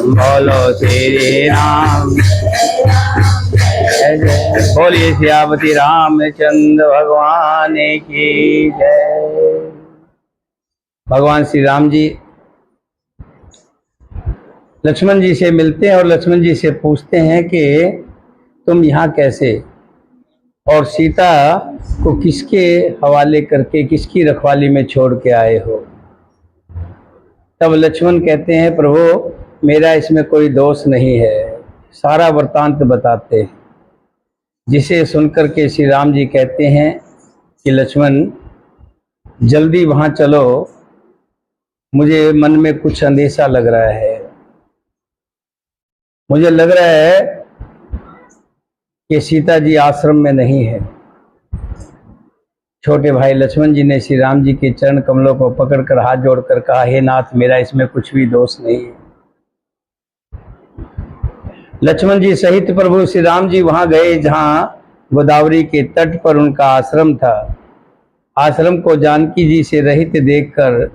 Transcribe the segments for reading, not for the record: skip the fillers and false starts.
बोलो श्री राम। बोलिए सियापति रामचंद्र भगवान की जय। भगवान श्री राम जी लक्ष्मण जी से मिलते हैं और लक्ष्मण जी से पूछते हैं कि तुम यहाँ कैसे और सीता को किसके हवाले करके किसकी रखवाली में छोड़ के आए हो। तब लक्ष्मण कहते हैं प्रभु मेरा इसमें कोई दोष नहीं है, सारा वृत्तांत बताते हैं। जिसे सुनकर के श्री राम जी कहते हैं कि लक्ष्मण जल्दी वहाँ चलो, मुझे मन में कुछ अंदेशा लग रहा है। मुझे लग रहा है कि सीता जी आश्रम में नहीं है। छोटे भाई लक्ष्मण जी ने श्री राम जी के चरण कमलों को पकड़कर हाथ जोड़कर कहा, हे नाथ मेरा इसमें कुछ भी दोष नहीं है। लक्ष्मण जी सहित प्रभु श्री राम जी वहां गए जहां गोदावरी के तट पर उनका आश्रम था। आश्रम को जानकी जी से रहित देखकर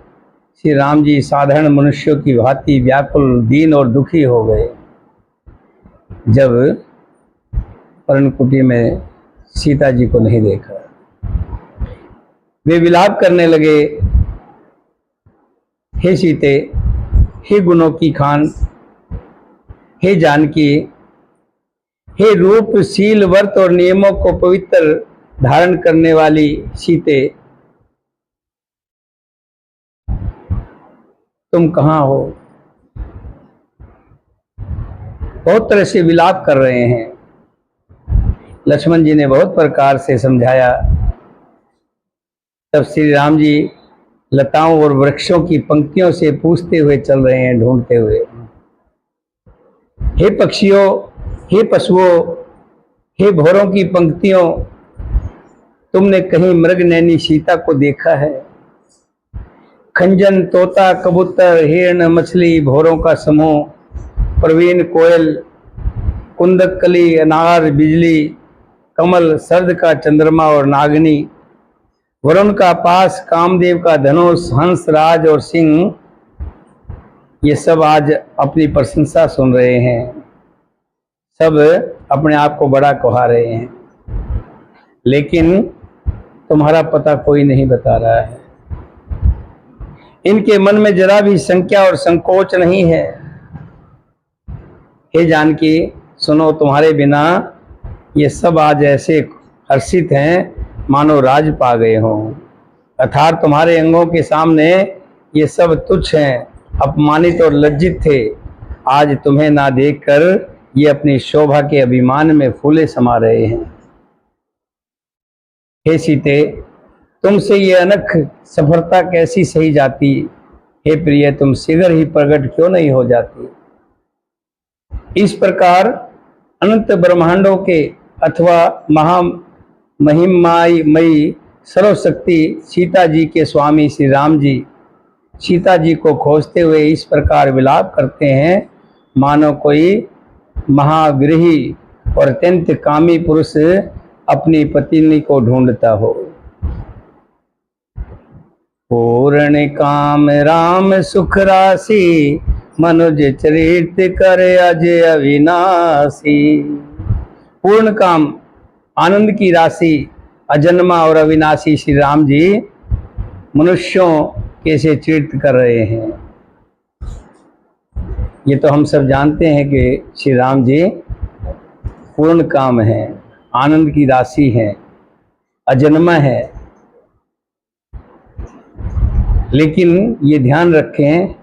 श्री राम जी साधारण मनुष्यों की भांति व्याकुल, दीन और दुखी हो गए। जब पर्णकुटी में सीता जी को नहीं देखा, वे विलाप करने लगे, हे सीते, हे गुणों की खान, हे जानकी, हे रूप, शील, व्रत और नियमों को पवित्र धारण करने वाली सीते, तुम कहाँ हो। बहुत तरह से विलाप कर रहे हैं। लक्ष्मण जी ने बहुत प्रकार से समझाया। तब श्री राम जी लताओं और वृक्षों की पंक्तियों से पूछते हुए चल रहे हैं, ढूंढते हुए, हे पक्षियों, हे पशुओं, हे भौरों की पंक्तियों, तुमने कहीं मृग नैनी सीता को देखा है। खंजन, तोता, कबूतर, हिरण, मछली, भौरों का समूह, प्रवीण, कोयल, कुंदक कली, अनार, बिजली, कमल, सर्द का चंद्रमा और नागनी, वरुण का पास, कामदेव का धनुष, हंस, राज और सिंह, ये सब आज अपनी प्रशंसा सुन रहे हैं। सब अपने आप को बड़ा कहा रहे हैं, लेकिन तुम्हारा पता कोई नहीं बता रहा है। इनके मन में जरा भी संख्या और संकोच नहीं है। हे जानकी सुनो, तुम्हारे बिना ये सब आज ऐसे हर्षित हैं मानो राज पा गए हों। अर्थात तुम्हारे अंगों के सामने ये सब तुच्छ हैं, अपमानित और लज्जित थे। आज तुम्हें ना देखकर ये अपनी शोभा के अभिमान में फूले समा रहे हैं। हे सीते, तुमसे ये अनख सफलता कैसी सही जाती। हे प्रिय, तुम शीघ्र ही प्रकट क्यों नहीं हो जाती। इस प्रकार अनंत ब्रह्मांडों के अथवा महिमामयी सर्वशक्ति सीता जी के स्वामी श्री राम जी सीता जी को खोजते हुए इस प्रकार विलाप करते हैं मानो कोई महाविरही और अत्यंत कामी पुरुष अपनी पत्नी को ढूंढता हो। पूर्ण काम राम सुख राशि, मनुज चरित करे अजय अविनाशी। पूर्ण काम, आनंद की राशि, अजन्मा और अविनाशी श्री राम जी मनुष्यों कैसे चरित्र कर रहे हैं। ये तो हम सब जानते हैं कि श्री राम जी पूर्ण काम है, आनंद की राशि है, अजन्मा है। लेकिन ये ध्यान रखें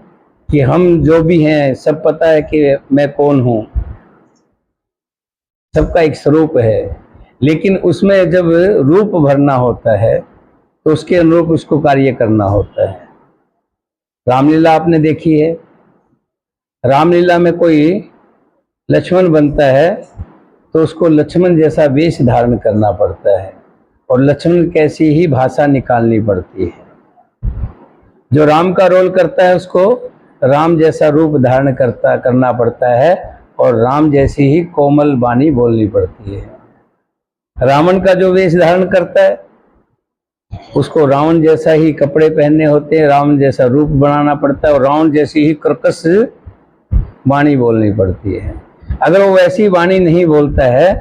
कि हम जो भी हैं सब पता है कि मैं कौन हूँ, सबका एक स्वरूप है, लेकिन उसमें जब रूप भरना होता है तो उसके अनुरूप उसको कार्य करना होता है। रामलीला आपने देखी है। रामलीला में कोई लक्ष्मण बनता है तो उसको लक्ष्मण जैसा वेश धारण करना पड़ता है और लक्ष्मण कैसी ही भाषा निकालनी पड़ती है। जो राम का रोल करता है उसको राम जैसा रूप धारण करना पड़ता है और राम जैसी ही कोमल वाणी बोलनी पड़ती है। रावण का जो वेश धारण करता है उसको रावण जैसा ही कपड़े पहनने होते हैं, रावण जैसा रूप बनाना पड़ता है और रावण जैसी ही कर्कश वाणी बोलनी पड़ती है। अगर वो वैसी वाणी नहीं बोलता है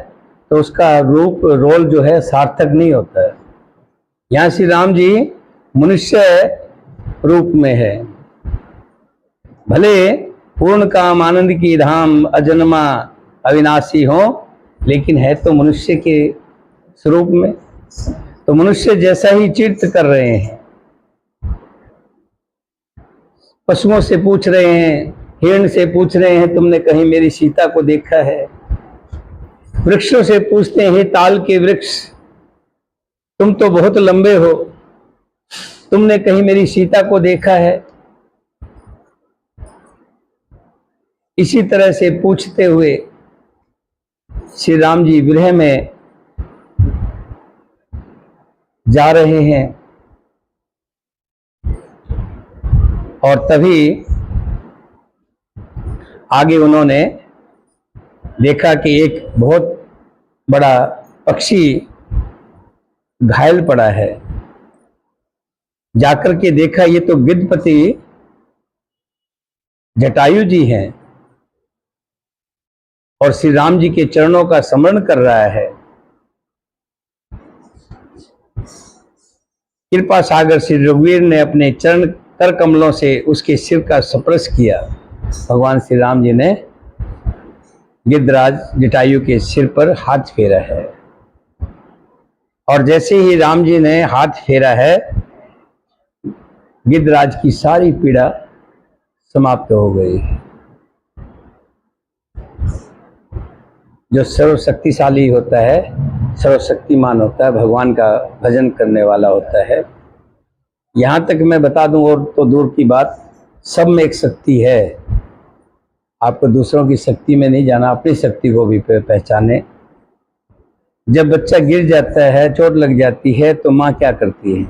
तो उसका रूप रोल जो है सार्थक नहीं होता है। यहाँ श्री राम जी मनुष्य रूप में है, भले पूर्ण काम आनंद की धाम अजन्मा अविनाशी हो, लेकिन है तो मनुष्य के स्वरूप में। तो मनुष्य जैसा ही चित्त कर रहे हैं, पशुओं से पूछ रहे हैं, हिरण से पूछ रहे हैं तुमने कहीं मेरी सीता को देखा है, वृक्षों से पूछते हैं हे ताल के वृक्ष तुम तो बहुत लंबे हो, तुमने कहीं मेरी सीता को देखा है। इसी तरह से पूछते हुए श्री राम जी विरह में जा रहे हैं। और तभी आगे उन्होंने देखा कि एक बहुत बड़ा पक्षी घायल पड़ा है। जाकर के देखा ये तो गिद्धपति जटायु जी हैं और श्री राम जी के चरणों का स्मरण कर रहा है। कृपा सागर श्री रघुवीर ने अपने चरण कर कमलों से उसके सिर का स्पर्श किया। भगवान श्री राम जी ने गिद्धराज जटायु के सिर पर हाथ फेरा है और जैसे ही राम जी ने हाथ फेरा है, गिद्धराज की सारी पीड़ा समाप्त हो गई। जो सर्वशक्तिशाली होता है, सर्वशक्तिमान होता है, भगवान का भजन करने वाला होता है। यहाँ तक मैं बता दूं, और तो दूर की बात, सब में एक शक्ति है। आपको दूसरों की शक्ति में नहीं जाना, अपनी शक्ति को भी पहचाने। जब बच्चा गिर जाता है, चोट लग जाती है, तो माँ क्या करती है?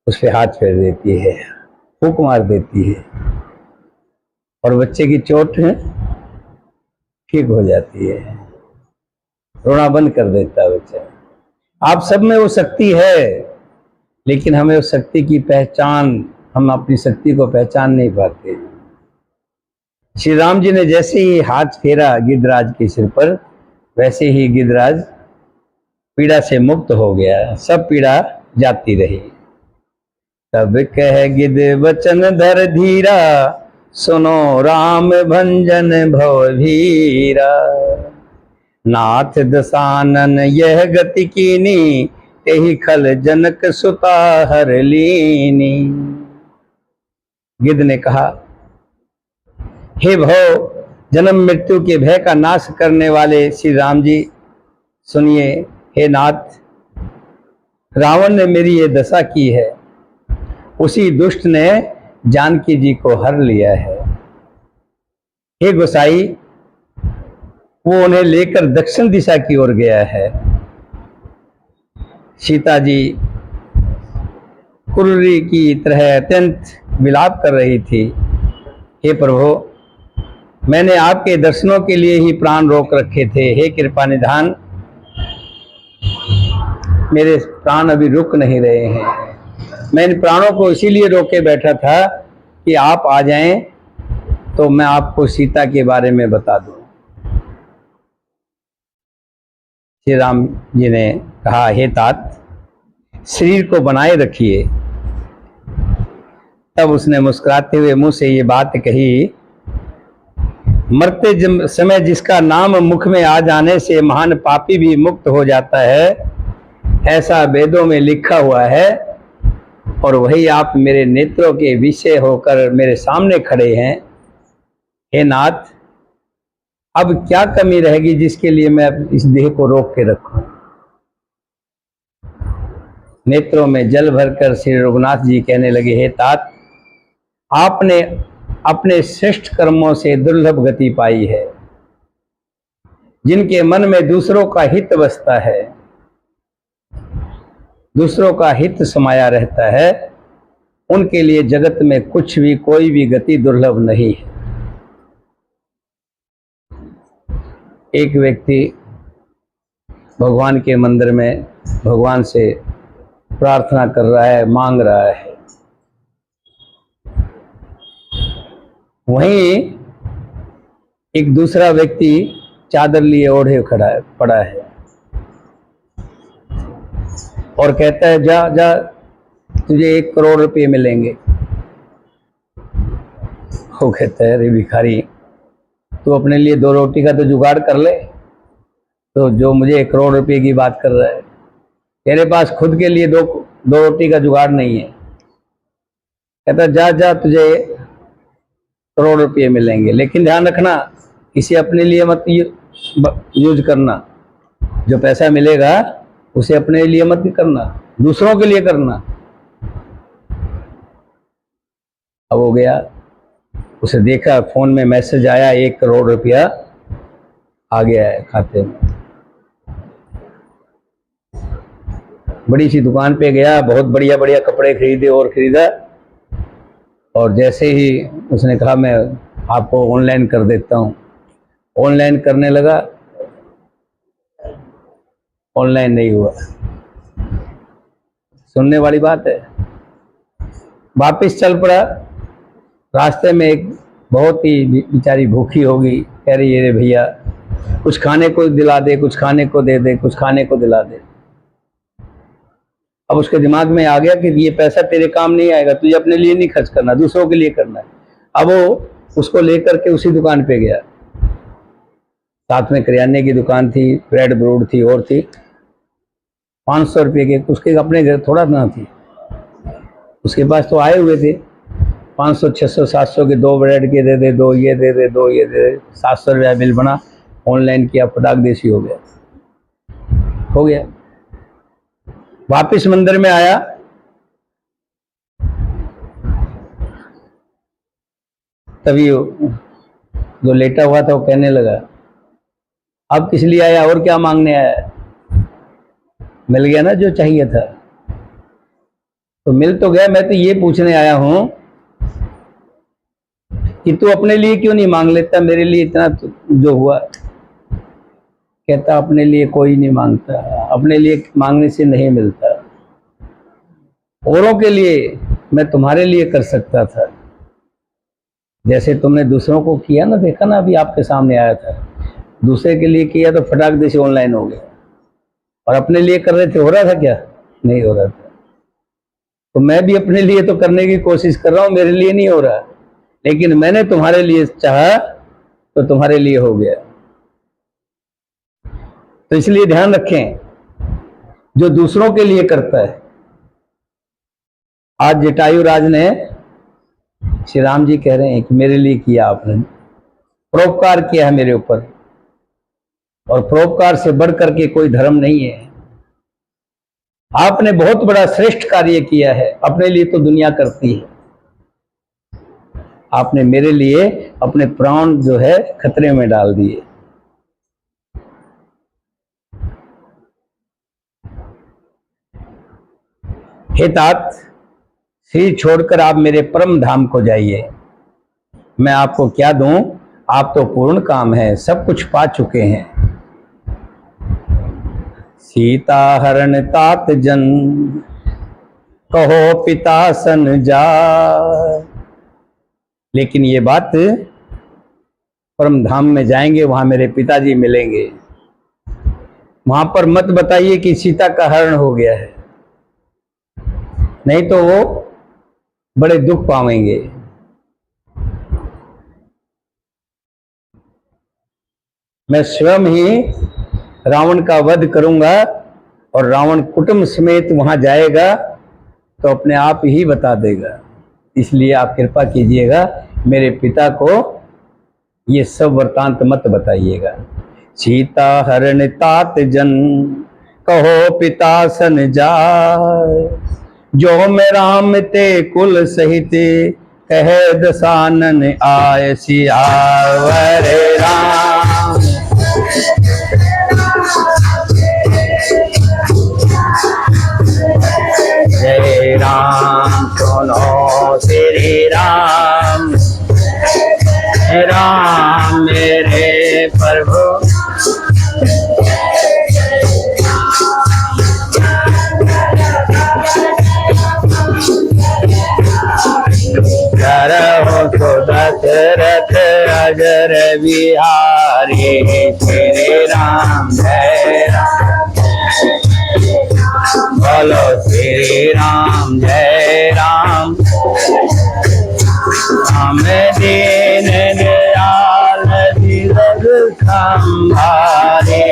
उस पर हाथ फेर देती है, फूंक मार देती है और बच्चे की चोट ठीक हो जाती है, रोना बंद कर देता है बच्चा। आप सब में वो शक्ति है, लेकिन हमें उस शक्ति की पहचान, हम अपनी शक्ति को पहचान नहीं पाते। श्री राम जी ने जैसे ही हाथ फेरा गिद्धराज के सिर पर, वैसे ही गिद्धराज पीड़ा से मुक्त हो गया, सब पीड़ा जाती रही। तब कह गिद्ध वचन धर धीरा, सुनो राम भंजन भवभीरा। नाथ दसानन यह गति कीनी, तेहि खल जनक सुता हर लीनी। गिद्ध ने कहा, हे भव जन्म मृत्यु के भय का नाश करने वाले श्री राम जी, सुनिए। हे नाथ, रावण ने मेरी ये दशा की है, उसी दुष्ट ने जानकी जी को हर लिया है। हे गोसाई, वो उन्हें लेकर दक्षिण दिशा की ओर गया है। सीता जी कुर्री की तरह अत्यंत विलाप कर रही थी। हे प्रभु, मैंने आपके दर्शनों के लिए ही प्राण रोक रखे थे। हे कृपा निधान, मेरे प्राण अभी रुक नहीं रहे हैं। मैं इन प्राणों को इसीलिए रोके बैठा था कि आप आ जाएं तो मैं आपको सीता के बारे में बता दूं। श्री राम जी ने कहा, हे तात, शरीर को बनाए रखिए। तब उसने मुस्कुराते हुए मुंह से ये बात कही, मरते समय जिसका नाम मुख में आ जाने से महान पापी भी मुक्त हो जाता है, ऐसा वेदों में लिखा हुआ है, और वही आप मेरे नेत्रों के विषय होकर मेरे सामने खड़े हैं। हे नाथ, अब क्या कमी रहेगी जिसके लिए मैं इस देह को रोक के रखूं? नेत्रों में जल भरकर श्री रघुनाथ जी कहने लगे, हे तात, आपने अपने श्रेष्ठ कर्मों से दुर्लभ गति पाई है। जिनके मन में दूसरों का हित बसता है, दूसरों का हित समाया रहता है, उनके लिए जगत में कुछ भी, कोई भी गति दुर्लभ नहीं है। एक व्यक्ति भगवान के मंदिर में भगवान से प्रार्थना कर रहा है, मांग रहा है। वहीं एक दूसरा व्यक्ति चादर लिए ओढ़े खड़ा है, पड़ा है, और कहता है जा जा तुझे 1 करोड़ रुपये मिलेंगे। वो कहता है अरे भिखारी, तू अपने लिए 2 रोटी का तो जुगाड़ कर ले, तो जो मुझे 1 करोड़ रुपये की बात कर रहा है, तेरे पास खुद के लिए दो रोटी का जुगाड़ नहीं है। कहता जा जा तुझे 1 करोड़ रुपये मिलेंगे, लेकिन ध्यान रखना इसे अपने लिए मत यूज करना, जो पैसा मिलेगा उसे अपने लिए मत करना, दूसरों के लिए करना। अब हो गया, उसे देखा फोन में मैसेज आया 1 करोड़ रुपया आ गया है खाते में। बड़ी सी दुकान पे गया, बहुत बढ़िया बढ़िया कपड़े खरीदे और खरीदा, और जैसे ही उसने कहा मैं आपको ऑनलाइन कर देता हूँ, ऑनलाइन करने लगा, ऑनलाइन नहीं हुआ। सुनने वाली बात है। वापिस चल पड़ा। रास्ते में एक बहुत ही बेचारी भूखी होगी, कह रही है भैया कुछ खाने को दिला दे, कुछ खाने को दे दे, कुछ खाने को दिला दे। अब उसके दिमाग में आ गया कि ये पैसा तेरे काम नहीं आएगा, तुझे अपने लिए नहीं खर्च करना, दूसरों के लिए करना है। अब वो उसको लेकर के उसी दुकान पे गया। साथ में करियाने की दुकान थी, ब्रेड ब्रूड थी और थी। 500 रुपये के उसके अपने घर थोड़ा ना थी, उसके पास तो आए हुए थे 500, 600, 700 के 2 ब्रेड के दे दे, 2 ये दे दे, 2 ये दे दे, 700 रुपया बिल बना। ऑनलाइन किया, फटाक देसी हो गया। वापिस मंदिर में आया, तभी जो लेटा हुआ था वो कहने लगा अब किस लिए आया और क्या मांगने आया? मिल गया ना जो चाहिए था। तो मिल तो गया, मैं तो ये पूछने आया हूं कि तू अपने लिए क्यों नहीं मांग लेता, मेरे लिए इतना जो हुआ। कहता अपने लिए कोई नहीं मांगता, अपने लिए मांगने से नहीं मिलता, औरों के लिए मैं तुम्हारे लिए कर सकता था, जैसे तुमने दूसरों को किया ना, देखा ना अभी आपके सामने आया था, दूसरे के लिए किया तो फटाक दे से ऑनलाइन हो गया, और अपने लिए कर रहे थे, हो रहा था क्या? नहीं हो रहा था। तो मैं भी अपने लिए तो करने की कोशिश कर रहा हूं, मेरे लिए नहीं हो रहा, लेकिन मैंने तुम्हारे लिए चाहा तो तुम्हारे लिए हो गया। तो इसलिए ध्यान रखें, जो दूसरों के लिए करता है। आज जटायु राज ने, श्री राम जी कह रहे हैं कि मेरे लिए किया आपने, परोपकार किया है मेरे ऊपर, और परोपकार से बढ़कर के कोई धर्म नहीं है। आपने बहुत बड़ा श्रेष्ठ कार्य किया है, अपने लिए तो दुनिया करती है, आपने मेरे लिए अपने प्राण जो है खतरे में डाल दिए। हे तात, शरीर छोड़कर आप मेरे परम धाम को जाइए, मैं आपको क्या दूं, आप तो पूर्ण काम है, सब कुछ पा चुके हैं। सीता हरण तात जन, कहो पिता सन जा। लेकिन ये बात परम धाम में जाएंगे, वहां मेरे पिताजी मिलेंगे, वहां पर मत बताइए कि सीता का हरण हो गया है, नहीं तो वो बड़े दुख पाएंगे। मैं स्वयं ही रावण का वध करूंगा, और रावण कुटुंब समेत वहां जाएगा तो अपने आप ही बता देगा। इसलिए आप कृपा कीजिएगा, मेरे पिता को ये सब वृतांत मत बताइएगा। सीता हरण तात जन, कहो पिता सन जाय, जो मैं राम ते कुल सहित, कहे दसानन आय, सियावर राम। जय राम सुनो श्री राम, राम मेरे प्रभु। करहो तो दशरथ अजर बिहारी श्री राम जय राम बोलो श्री राम जय राम राम दीन दयाल जग संभारे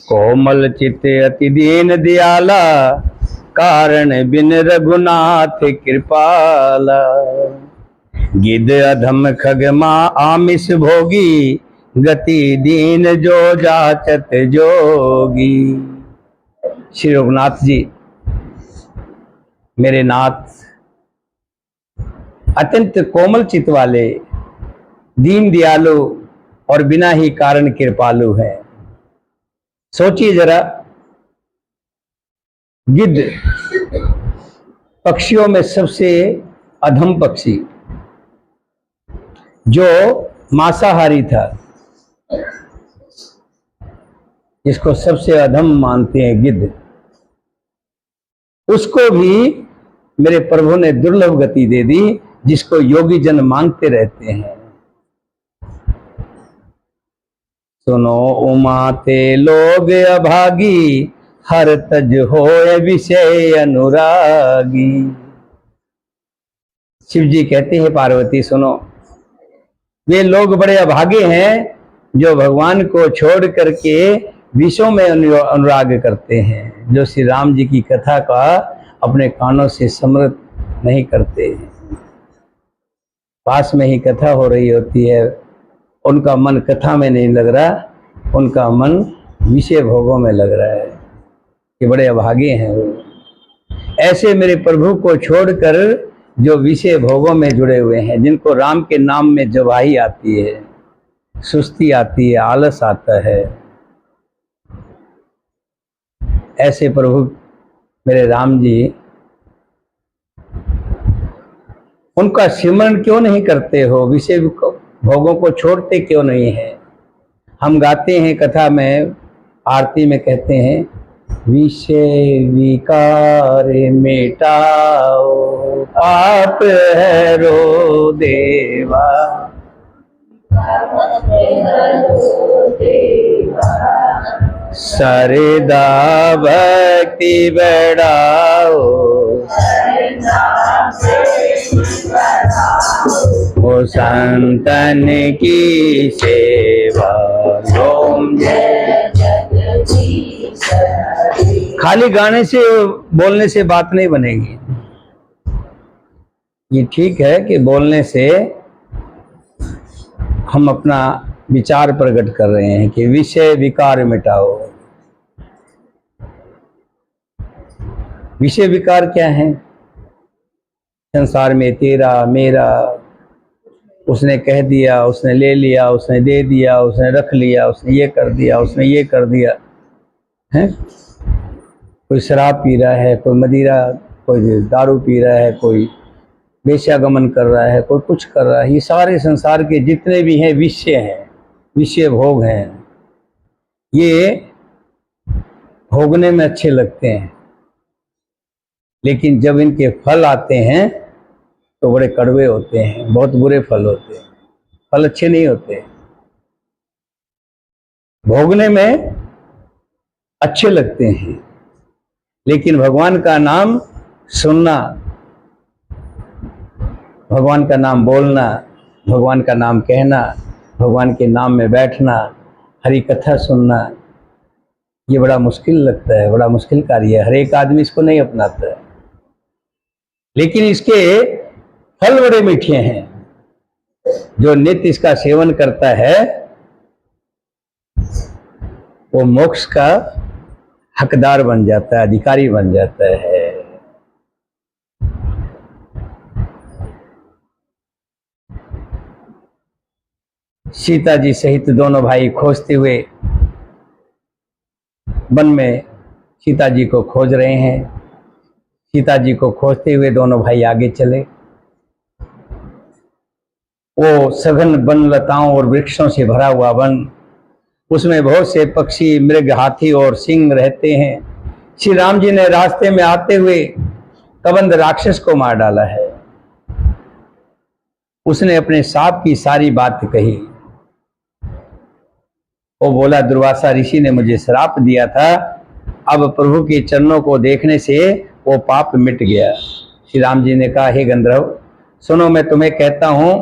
कोमल चित अति दीन दयाला कारण बिन रघुनाथ कृपाला गिद अधम खगमा आमिष भोगी गति दीन जो जाचत जोगी। श्री रघुनाथ जी मेरे नाथ अत्यंत कोमल चित वाले दीन दयालु और बिना ही कारण कृपालु हैं। सोचिए जरा, गिद्ध पक्षियों में सबसे अधम पक्षी जो मांसाहारी था, जिसको सबसे अधम मानते हैं गिद्ध, उसको भी मेरे प्रभु ने दुर्लभ गति दे दी जिसको योगी जन मांगते रहते हैं। सुनो उमाते लोग अभागी हर तज होए विषय अनुरागी। शिव जी कहते हैं पार्वती सुनो, वे लोग बड़े अभागे हैं जो भगवान को छोड़ करके विषयों में अनुराग करते हैं, जो श्री राम जी की कथा का अपने कानों से समृद्ध नहीं करते। पास में ही कथा हो रही होती है, उनका मन कथा में नहीं लग रहा, उनका मन विषय भोगों में लग रहा है। कि बड़े अभागे हैं वो। ऐसे मेरे प्रभु को छोड़कर जो विषय भोगों में जुड़े हुए हैं, जिनको राम के नाम में जवाही आती है, सुस्ती आती है, आलस आता है, ऐसे प्रभु मेरे राम जी उनका सिमरण क्यों नहीं करते हो? विषय भोगों को छोड़ते क्यों नहीं है? हम गाते हैं कथा में, आरती में कहते हैं, विषय विकार मिटाओ पाप है रो देवा, सरदा भक्ति बढ़ाओ, ओ संतन की सेवा ओम जय। खाली गाने से बोलने से बात नहीं बनेगी। ये ठीक है कि बोलने से हम अपना विचार प्रकट कर रहे हैं कि विषय विकार मिटाओ। विषय विकार क्या है? संसार में तेरा मेरा, उसने कह दिया, उसने ले लिया, उसने दे दिया, उसने रख लिया, उसने ये कर दिया, उसने ये कर दिया है। कोई शराब पी रहा है, कोई मदिरा, कोई दारू पी रहा है, कोई वेश्यागमन कर रहा है, कोई कुछ कर रहा है। ये सारे संसार के जितने भी हैं विषय हैं, विषय भोग हैं। ये भोगने में अच्छे लगते हैं, लेकिन जब इनके फल आते हैं तो बड़े कड़वे होते हैं, बहुत बुरे फल होते हैं, फल अच्छे नहीं होते। भोगने में अच्छे लगते हैं, लेकिन भगवान का नाम सुनना, भगवान का नाम बोलना, भगवान का नाम कहना, भगवान के नाम में बैठना, हरि कथा सुनना, ये बड़ा मुश्किल लगता है, बड़ा मुश्किल कार्य है। हर एक आदमी इसको नहीं अपनाता है, लेकिन इसके फल बड़े मीठे हैं। जो नित्य इसका सेवन करता है वो मोक्ष का हकदार बन जाता है, अधिकारी बन जाता है। सीता जी सहित दोनों भाई खोजते हुए वन में सीता जी को खोज रहे हैं। सीता जी को खोजते हुए दोनों भाई आगे चले। वो सघन वन लताओं और वृक्षों से भरा हुआ वन, उसमें बहुत से पक्षी, मृग, हाथी और सिंह रहते हैं। श्री राम जी ने रास्ते में आते हुए कबंध राक्षस को मार डाला है। उसने अपने सांप की सारी बात कही। वो बोला, दुर्वासा ऋषि ने मुझे श्राप दिया था, अब प्रभु के चरणों को देखने से वो पाप मिट गया। श्री राम जी ने कहा, हे गंधर्व सुनो, मैं तुम्हें कहता हूं,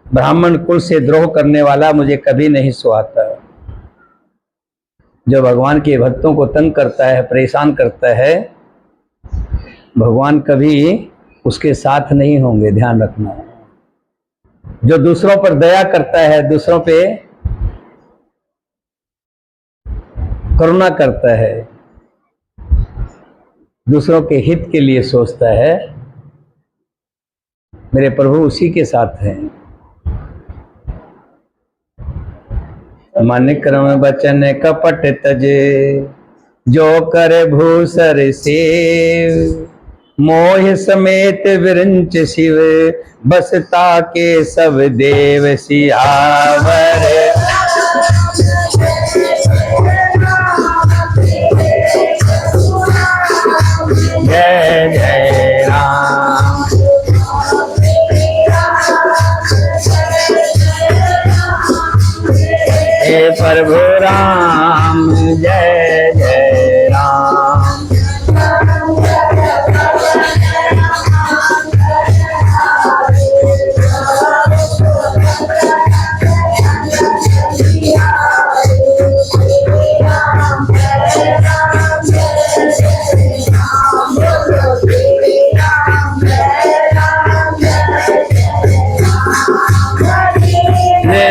ब्राह्मण कुल से द्रोह करने वाला मुझे कभी नहीं सुहाता। जो भगवान के भक्तों को तंग करता है, परेशान करता है, भगवान कभी उसके साथ नहीं होंगे, ध्यान रखना। जो दूसरों पर दया करता है, दूसरों पे करुणा करता है, दूसरों के हित के लिए सोचता है, मेरे प्रभु उसी के साथ हैं। मन क्रम वचन कपट तजे, जो कर भूसर सेव, मोह समेत विरंच शिव, बसता के सब देव सियावर। जय जय राम। हे प्रभु राम, जय जय राम।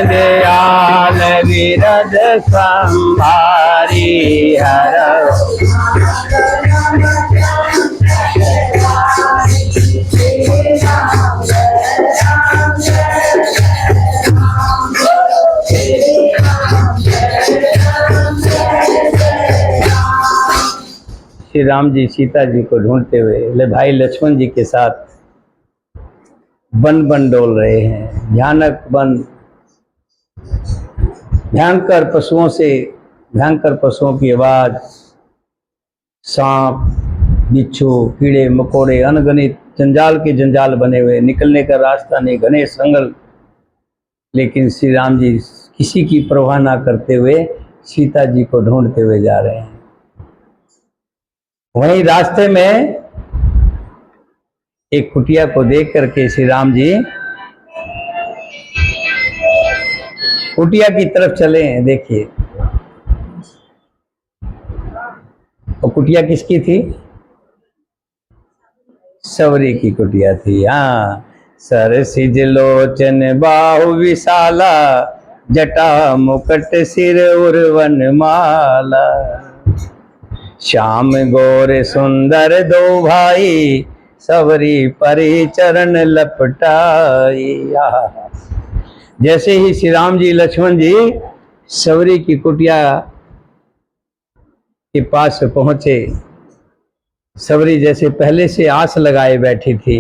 दयाल विरद संभारी हर, श्री राम जी सीता जी को ढूंढते हुए भाई लक्ष्मण जी के साथ वन वन डोल रहे हैं। भयानक वन, भयंकर पशुओं से, भयंकर पशुओं की आवाज, सांप, बिच्छू, कीड़े मकोड़े, अनगिनत जंजाल के जंजाल बने हुए, निकलने का रास्ता नहीं, घने संगल। लेकिन श्री राम जी किसी की परवाह ना करते हुए सीता जी को ढूंढते हुए जा रहे हैं। वहीं रास्ते में एक कुटिया को देख करके श्री राम जी कुटिया की तरफ चले हैं। देखिए, और कुटिया किसकी थी? सवरी की कुटिया थी। हाँ, सर सिज लोचन बाहु विशाला, जटा मुकुट सिर उर्वन माला, श्याम गोर सुंदर दो भाई, सवरी परि चरण लपटाई। जैसे ही श्री राम जी लक्ष्मण जी सवरी की कुटिया के पास पहुंचे, सवरी जैसे पहले से आस लगाए बैठी थी,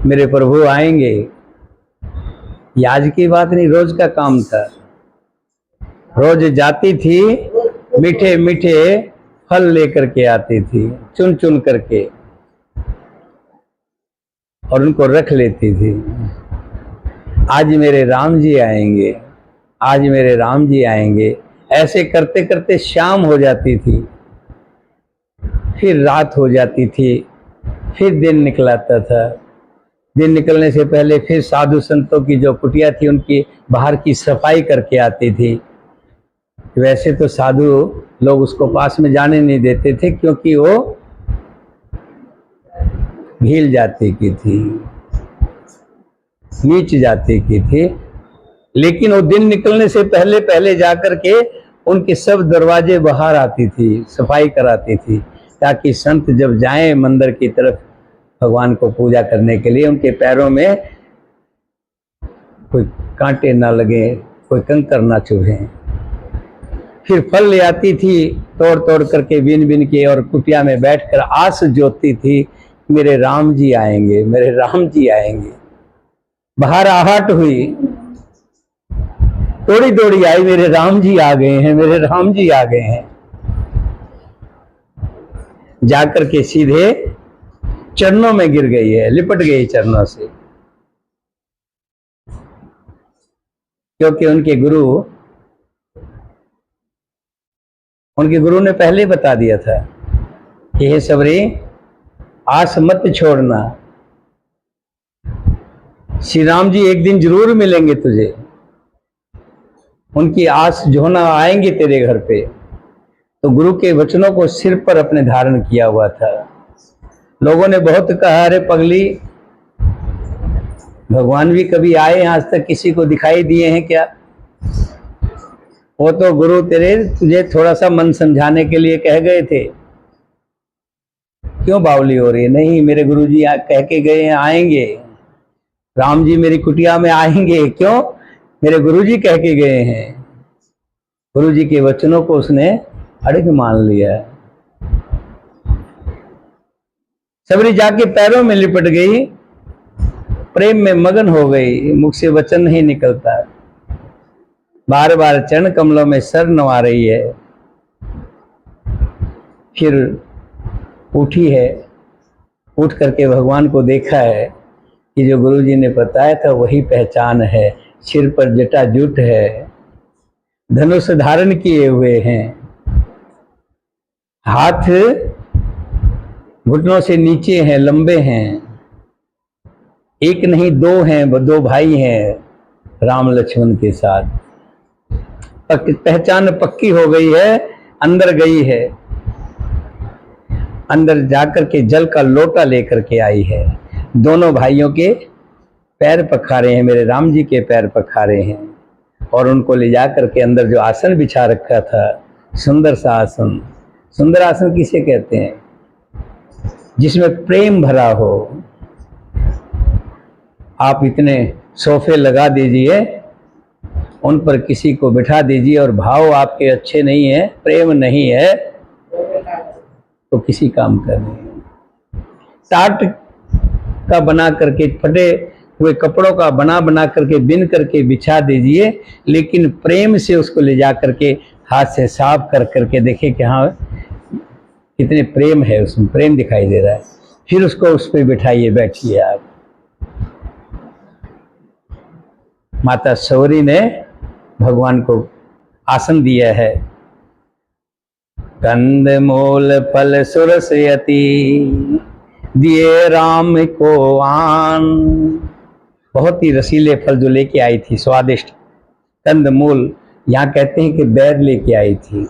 मेरे प्रभु आएंगे। ये आज की बात नहीं, रोज का काम था। रोज जाती थी, मीठे मीठे फल लेकर के आती थी, चुन चुन करके, और उनको रख लेती थी। आज मेरे राम जी आएंगे, आज मेरे राम जी आएंगे, ऐसे करते करते शाम हो जाती थी, फिर रात हो जाती थी, फिर दिन निकलाता था। दिन निकलने से पहले फिर साधु संतों की जो कुटिया थी उनकी बाहर की सफाई करके आती थी। वैसे तो साधु लोग उसको पास में जाने नहीं देते थे, क्योंकि वो भील जाति की थी, नीच जाति की थी। लेकिन वो दिन निकलने से पहले पहले जाकर के उनके सब दरवाजे बाहर आती थी, सफाई कराती थी, ताकि संत जब जाएं मंदिर की तरफ भगवान को पूजा करने के लिए, उनके पैरों में कोई कांटे ना लगे, कोई कंकर ना चुभे। फिर फल ले आती थी, तोड़ तोड़ करके, बीन बीन के, और कुटिया में बैठकर आस जोतती थी, मेरे राम जी आएंगे, मेरे राम जी आएंगे। बाहर आहट हुई, दौड़ी दौड़ी आई, मेरे राम जी आ गए हैं, मेरे राम जी आ गए हैं। जाकर के सीधे चरणों में गिर गई है, लिपट गई चरणों से, क्योंकि उनके गुरु ने पहले बता दिया था कि हे सबरी, आस मत छोड़ना, श्री राम जी एक दिन जरूर मिलेंगे तुझे, उनकी आस जो ना आएंगे तेरे घर पे। तो गुरु के वचनों को सिर पर अपने धारण किया हुआ था। लोगों ने बहुत कहा, अरे पगली, भगवान भी कभी आए आज तक किसी को दिखाई दिए हैं क्या? वो तो गुरु तेरे तुझे थोड़ा सा मन समझाने के लिए कह गए थे। क्यों बावली हो रही है? नहीं, मेरे गुरु जी कह के गए हैं आएंगे, राम जी मेरी कुटिया में आएंगे। क्यों? मेरे गुरु जी कह के गए हैं। गुरु जी के वचनों को उसने अड़िग मान लिया। सबरी जाके पैरों में लिपट गई, प्रेम में मगन हो गई, मुख से वचन नहीं निकलता, बार बार चरण कमलों में सर नवा रही है। फिर उठी है, उठ करके भगवान को देखा है कि जो गुरु जी ने बताया था वही पहचान है। सिर पर जटा जुट है, धनुष धारण किए हुए हैं, हाथ घुटनों से नीचे हैं, लंबे हैं, एक नहीं दो हैं, दो भाई हैं राम लक्ष्मण के साथ। पहचान पक्की हो गई है, अंदर गई है, अंदर जाकर के जल का लोटा लेकर के आई है। दोनों भाइयों के पैर पखारे हैं, मेरे राम जी के पैर पखारे हैं, और उनको ले जाकर के अंदर जो आसन बिछा रखा था, सुंदर सा आसन। सुंदर आसन किसे कहते हैं? जिसमें प्रेम भरा हो। आप इतने सोफे लगा दीजिए, उन पर किसी को बिठा दीजिए और भाव आपके अच्छे नहीं है, प्रेम नहीं है, तो किसी काम का नहीं। टाट का बना करके, फटे हुए कपड़ों का बना करके, बिन करके बिछा दीजिए, लेकिन प्रेम से उसको ले जा करके हाथ से साफ कर करके देखें कि हाँ कितने प्रेम है, उसमें प्रेम दिखाई दे रहा है। फिर उसको उस पर बिठाइए, बैठिए आप। माता सौरी ने भगवान को आसन दिया है। कंद मूल फल सुरस यति, दिए राम को आन। बहुत ही रसीले फल जो लेके आई थी, स्वादिष्ट कंद मूल, यहाँ कहते हैं कि बैर लेके आई थी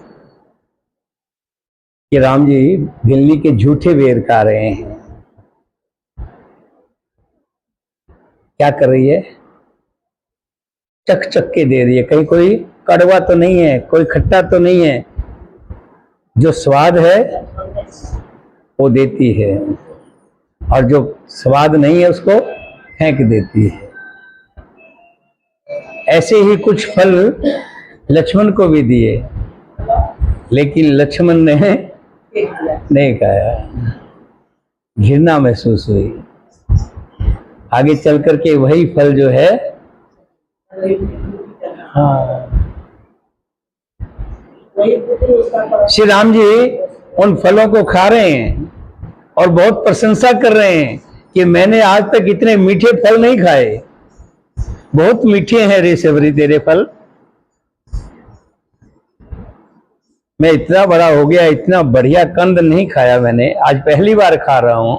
कि राम जी भिल्ली के झूठे बेर खा रहे हैं। क्या कर रही है? चक चक के दे रही है, कहीं कोई कड़वा तो नहीं है, कोई खट्टा तो नहीं है, जो स्वाद है वो देती है, और जो स्वाद नहीं है उसको फेंक देती है। ऐसे ही कुछ फल लक्ष्मण को भी दिए, लेकिन लक्ष्मण ने नहीं खाया, घृणा महसूस हुई। आगे चल करके वही फल जो है, हाँ, श्री राम जी उन फलों को खा रहे हैं और बहुत प्रशंसा कर रहे हैं कि मैंने आज तक इतने मीठे फल नहीं खाए, बहुत मीठे हैं रे सबरी तेरे फल। मैं इतना बड़ा हो गया, इतना बढ़िया कंद नहीं खाया मैंने, आज पहली बार खा रहा हूं।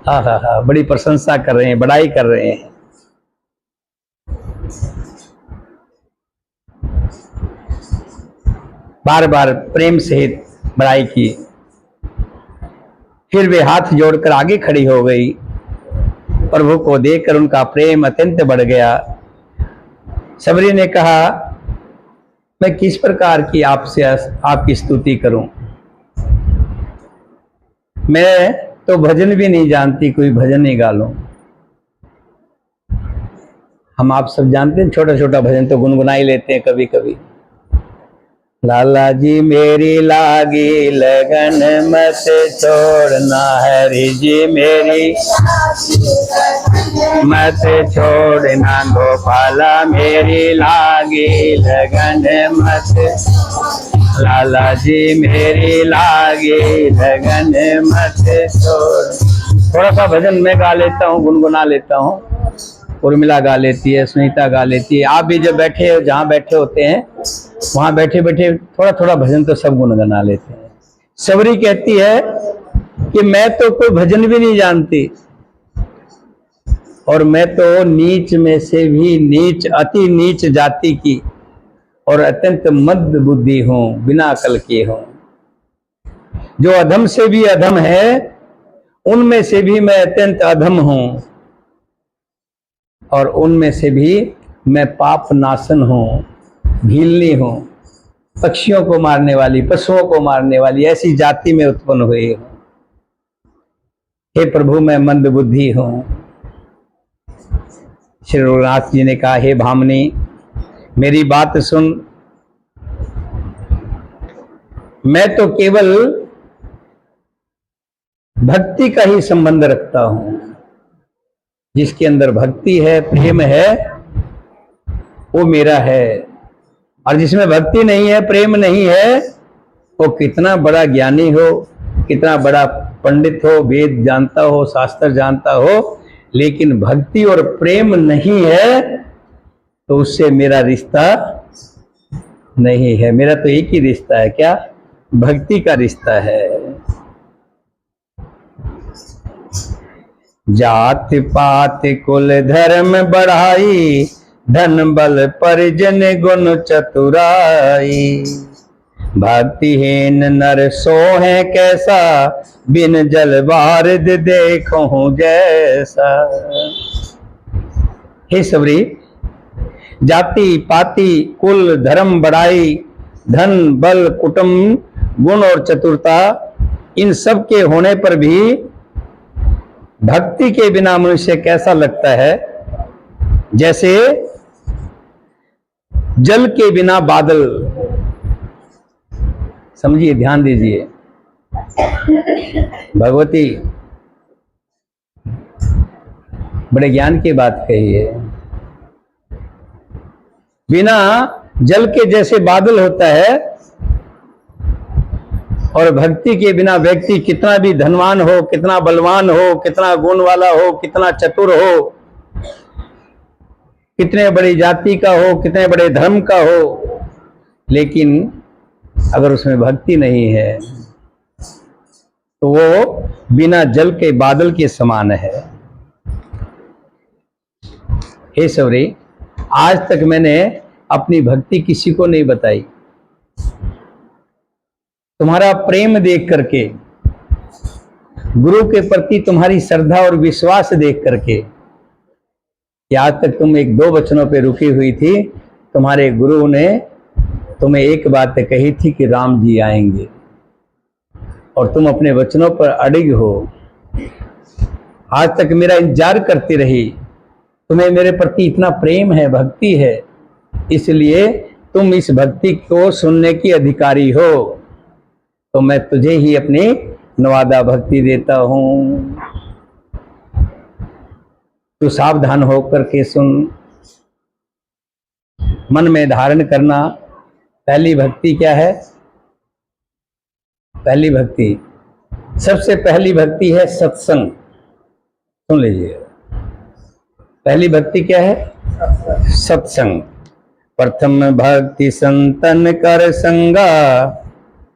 हाँ हाँ हाँ, बड़ी प्रशंसा कर रहे हैं, बड़ाई कर रहे हैं। बार बार प्रेम सहित बड़ाई की। फिर वे हाथ जोड़कर आगे खड़ी हो गई। प्रभु को देखकर उनका प्रेम अत्यंत बढ़ गया। सबरी ने कहा, मैं किस प्रकार की आपसे आपकी स्तुति करूं? मैं तो भजन भी नहीं जानती, कोई भजन नहीं गा लूं। हम आप सब जानते हैं, छोटा छोटा भजन तो गुनगुना ही लेते हैं कभी कभी, लाला जी मेरी लागी लगन मत छोड़ना, हरि जी मेरी मत छोड़ना, गोपाला मेरी लागी लगन मत, लाला जी मेरी लागी लगन मत छोड़। थोड़ा सा भजन मैं गा लेता हूँ, गुनगुना लेता हूँ। उर्मिला गा लेती है, सुनीता गा लेती है। आप भी जब बैठे जहाँ बैठे होते हैं वहां बैठे बैठे थोड़ा थोड़ा भजन तो सब गुनगुना लेते हैं। सबरी कहती है कि मैं तो कोई भजन भी नहीं जानती, और मैं तो नीच में से भी नीच, अति नीच जाति की और अत्यंत मद बुद्धि हूं, बिना अकल के हूं। जो अधम से भी अधम है उनमें से भी मैं अत्यंत अधम हूं, और उनमें से भी मैं पाप नाशन हूं, भीलनी हूं, पक्षियों को मारने वाली, पशुओं को मारने वाली ऐसी जाति में उत्पन्न हुई हूं। हे प्रभु मैं मंद बुद्धि हूं। श्री रघुनाथ जी ने कहा, हे भामनी मेरी बात सुन, मैं तो केवल भक्ति का ही संबंध रखता हूं। जिसके अंदर भक्ति है, प्रेम है, वो मेरा है। और जिसमें भक्ति नहीं है, प्रेम नहीं है, वो कितना बड़ा ज्ञानी हो, कितना बड़ा पंडित हो, वेद जानता हो, शास्त्र जानता हो, लेकिन भक्ति और प्रेम नहीं है तो उससे मेरा रिश्ता नहीं है। मेरा तो एक ही रिश्ता है, क्या? भक्ति का रिश्ता है। जात पात कुल धर्म बढ़ाई, धन बल परिजन गुण चतुराई, भक्तिहीन नर सो है कैसा, बिन जल बारिद देखूं जैसा। हे सबरी, जाति पाति कुल धर्म बढ़ाई, धन बल कुटुंब गुण और चतुरता, इन सब के होने पर भी भक्ति के बिना मनुष्य कैसा लगता है? जैसे जल के बिना बादल। समझिए, ध्यान दीजिए। भगवती बड़े ज्ञान की बात कही है। बिना जल के जैसे बादल होता है, और भक्ति के बिना व्यक्ति कितना भी धनवान हो, कितना बलवान हो, कितना गुण वाला हो, कितना चतुर हो, कितने बड़ी जाति का हो, कितने बड़े धर्म का हो, लेकिन अगर उसमें भक्ति नहीं है तो वो बिना जल के बादल के समान है। हे सौरी, आज तक मैंने अपनी भक्ति किसी को नहीं बताई। तुम्हारा प्रेम देख करके, गुरु के प्रति तुम्हारी श्रद्धा और विश्वास देख करके, कि आज तक तुम एक दो वचनों पे रुकी हुई थी, तुम्हारे गुरु ने तुम्हें एक बात कही थी कि राम जी आएंगे, और तुम अपने वचनों पर अडिग हो। आज तक मेरा इंतजार करती रही। तुम्हें मेरे प्रति इतना प्रेम है, भक्ति है, इसलिए तुम इस भक्ति को सुनने की अधिकारी हो, तो मैं तुझे ही अपनी नवादा भक्ति देता हूं। तू सावधान होकर के सुन, मन में धारण करना। पहली भक्ति क्या है? पहली भक्ति, सबसे पहली भक्ति है सत्संग। सुन लीजिए, पहली भक्ति क्या है? सत्संग। प्रथम भक्ति संतन कर संगा,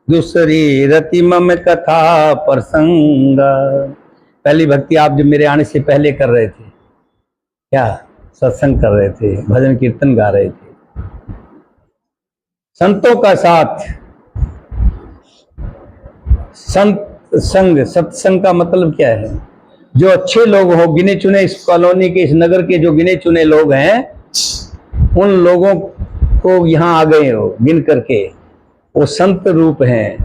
दूसरी रति मम कथा प्रसंगा। पहली भक्ति आप जब मेरे आने से पहले कर रहे थे, क्या? सत्संग कर रहे थे, भजन कीर्तन गा रहे थे, संतों का साथ। संत संग, सत्संग का मतलब क्या है? जो अच्छे लोग हो, गिने चुने, इस कॉलोनी के, इस नगर के जो गिने चुने लोग हैं, उन लोगों को यहाँ आ गए हो गिन करके, वो संत रूप हैं।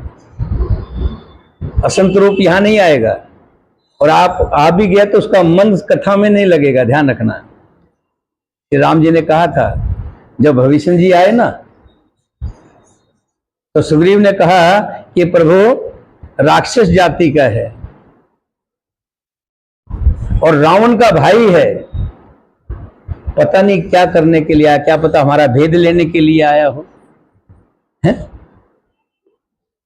असंत रूप यहाँ नहीं आएगा। और आप आ भी गया तो उसका मन कथा में नहीं लगेगा, ध्यान रखना। श्री राम जी ने कहा था, जब भविष्य जी आए ना, तो सुग्रीव ने कहा कि प्रभु राक्षस जाति का है और रावण का भाई है, पता नहीं क्या करने के लिए आया, क्या पता हमारा भेद लेने के लिए आया हो, है?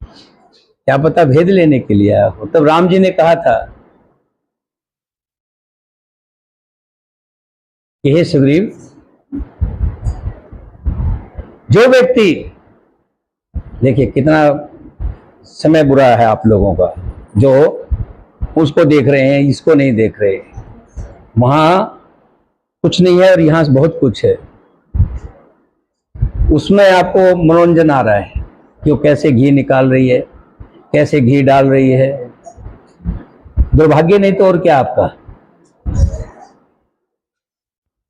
क्या पता भेद लेने के लिए आया हो। तब राम जी ने कहा था कि हे सुग्रीव, जो व्यक्ति, देखिए कितना समय बुरा है आप लोगों का, जो उसको देख रहे हैं इसको नहीं देख रहे, वहां कुछ नहीं है और यहां से बहुत कुछ है। उसमें आपको मनोरंजन आ रहा है कि वो कैसे घी निकाल रही है, कैसे घी डाल रही है। दुर्भाग्य नहीं तो और क्या आपका।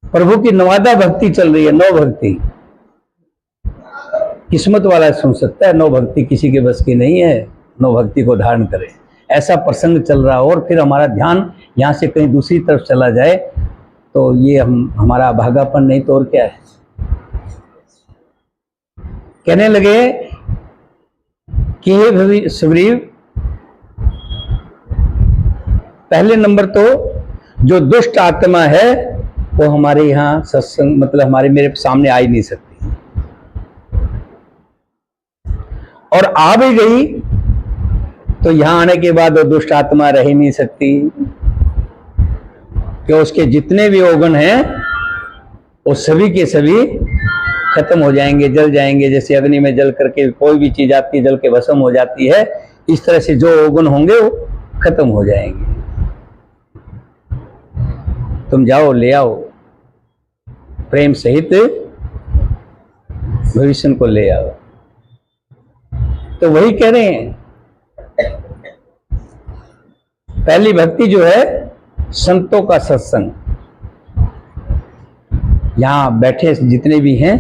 प्रभु की नवादा भक्ति चल रही है, नौ भक्ति। किस्मत वाला सुन सकता है, नौ भक्ति किसी के बस की नहीं है, नौ भक्ति को धारण करे। ऐसा प्रसंग चल रहा और फिर हमारा ध्यान यहाँ से कहीं दूसरी तरफ चला जाए तो ये हमारा भागापन नहीं तो और क्या है। कहने लगे कि हे सुग्रीव, पहले नंबर तो जो दुष्ट आत्मा है वो हमारे यहाँ सत्संग, मतलब हमारे मेरे सामने आ ही नहीं सकती, और आ भी गई तो यहां आने के बाद वो दुष्ट आत्मा रह ही नहीं सकती, कि उसके जितने भी औगुण हैं वो सभी के सभी खत्म हो जाएंगे, जल जाएंगे। जैसे अग्नि में जल करके कोई भी चीज आती है जल के भस्म हो जाती है, इस तरह से जो औगुण होंगे वो खत्म हो जाएंगे। तुम जाओ ले आओ, प्रेम सहित भविष्य को ले आओ। तो वही कह रहे हैं, पहली भक्ति जो है संतों का सत्संग। यहां बैठे जितने भी हैं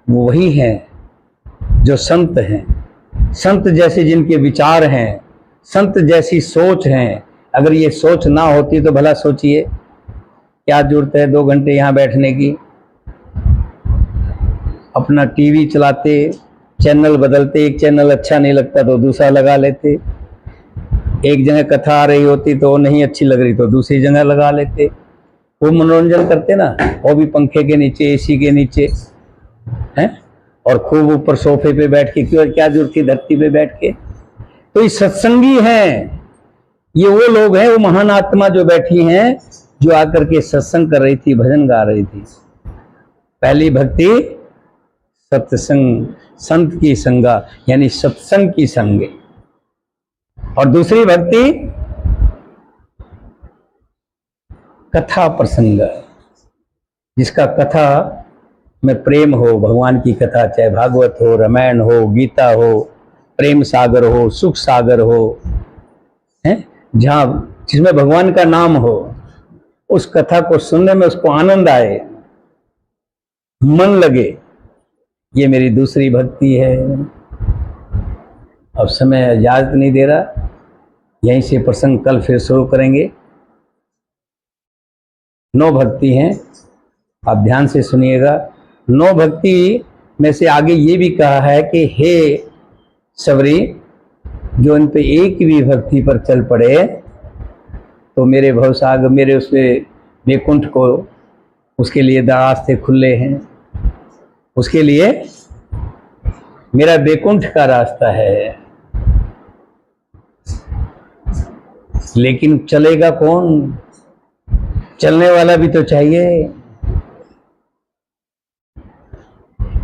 वो वही हैं जो संत हैं, संत जैसे जिनके विचार हैं, संत जैसी सोच हैं। अगर ये सोच ना होती तो भला सोचिए क्या जरूरत है 2 घंटे यहां बैठने की। अपना टीवी चलाते, चैनल बदलते, एक चैनल अच्छा नहीं लगता तो दूसरा लगा लेते, एक जगह कथा आ रही होती तो नहीं अच्छी लग रही तो दूसरी जगह लगा लेते। वो मनोरंजन करते ना, वो भी पंखे के नीचे, एसी के नीचे, हैं, और खूब ऊपर सोफे पे बैठ के, क्यों क्या जरूरत थी धरती पे बैठ के। तो ये सत्संगी हैं, ये वो लोग हैं, वो महान आत्मा जो बैठी हैं, जो आकर के सत्संग कर रही थी, भजन गा रही थी। पहली भक्ति सत्संग, संत की संगा, यानी सत्संग की संगे। और दूसरी भक्ति कथा प्रसंग, जिसका कथा में प्रेम हो, भगवान की कथा, चाहे भागवत हो, रामायण हो, गीता हो, प्रेम सागर हो, सुख सागर हो, हैं, जहां जिसमें भगवान का नाम हो, उस कथा को सुनने में उसको आनंद आए, मन लगे, ये मेरी दूसरी भक्ति है। अब समय इजाजत नहीं दे रहा, यहीं से प्रसंग कल फिर शुरू करेंगे। 9 भक्ति हैं, आप ध्यान से सुनिएगा। 9 भक्ति में से आगे ये भी कहा है कि हे सबरी, जो इन पे एक भी भक्ति पर चल पड़े तो मेरे भवसागर, मेरे उसके वैकुंठ को, उसके लिए रास्ते खुले हैं, उसके लिए मेरा वैकुंठ का रास्ता है। लेकिन चलेगा कौन? चलने वाला भी तो चाहिए।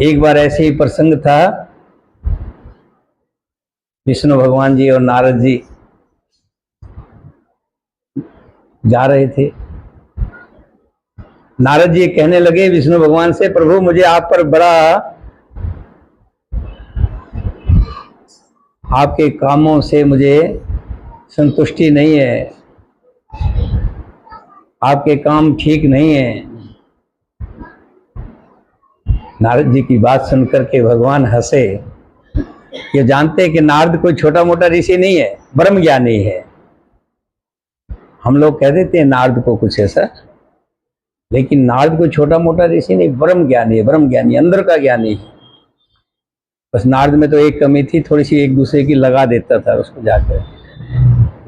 एक बार ऐसे ही प्रसंग था, विष्णु भगवान जी और नारद जी जा रहे थे। नारद जी कहने लगे विष्णु भगवान से, प्रभु मुझे आप पर बड़ा, आपके कामों से मुझे संतुष्टि नहीं है, आपके काम ठीक नहीं है। नारद जी की बात सुनकर के भगवान हंसे। ये जानते हैं कि नारद कोई छोटा मोटा ऋषि नहीं है, ब्रह्म ज्ञानी है। हम लोग कह देते हैं नारद को कुछ ऐसा, लेकिन नारद कोई छोटा मोटा ऋषि नहीं, ब्रह्म ज्ञानी है, ब्रह्म ज्ञानी, अंदर का ज्ञानी है। बस नारद में तो एक कमी थी, थोड़ी सी एक दूसरे की लगा देता था उसको जाकर,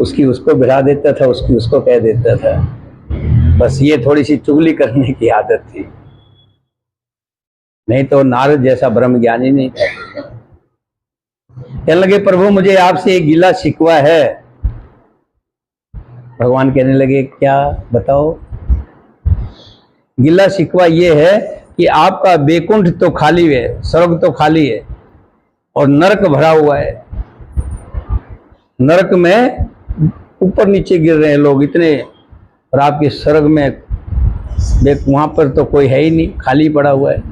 उसकी उसको भिड़ा देता था, उसकी उसको कह देता था। बस ये थोड़ी सी चुगली करने की आदत थी, नहीं तो नारद जैसा ब्रह्म ज्ञानी नहीं था। कहने लगे प्रभु मुझे आपसे एक गिला शिकवा है। भगवान कहने लगे क्या, बताओ। गिला शिकवा ये है कि आपका बैकुंठ तो खाली है, स्वर्ग तो खाली है, और नरक भरा हुआ है। नरक में ऊपर नीचे गिर रहे हैं लोग इतने, और आपके स्वर्ग में वहां पर तो कोई है ही नहीं, खाली पड़ा हुआ है।